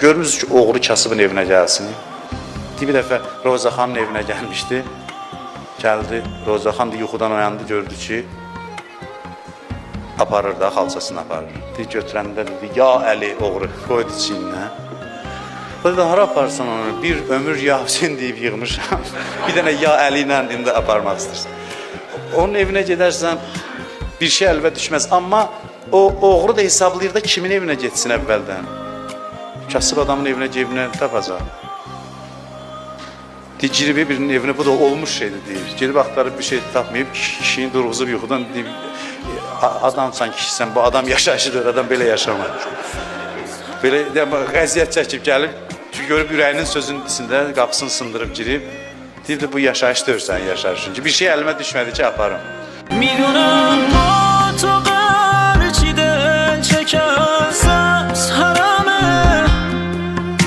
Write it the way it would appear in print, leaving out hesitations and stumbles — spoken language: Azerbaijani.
görmürsünüz ki, oğru kasıbın evinə gəlsin. Bir dəfə Roza xanın evinə gəlmişdi. Gəldi, Roza xan da yuxudan oyandı, gördü ki, aparır da, xalçasını aparır. Götürəndə dedi, ya Əli oğru, qoydu çiyninə. O dedi, hara aparsan onu, bir ömür ya Hüseyin deyib yığmışam. Bir dənə ya Əli ilə indi aparmaq istəyirsən. Onun evinə gedərsən, bir şey əlbə düşməz. Amma o oğru da hesablayır da kimin evinə getsin əvvəldən. Kasıb adamın evinə cebinə tapacaq. Girib birinin evinə, bu da olmuş şeydir deyir. Girib axtarıb bir şey tapmayıb, kişini durğuzub yuxudan deyib, adamsan kişisən, bu adam yaşayışıdır, adam belə yaşamır. Belə qəziyyət çəkib gəlib, görüb ürəyinin sözünün içində qapısını sındırıb girib, deyib də bu yaşayış deyirsən yaşayışın ki, bir şey əlimə düşmədi ki, aparım.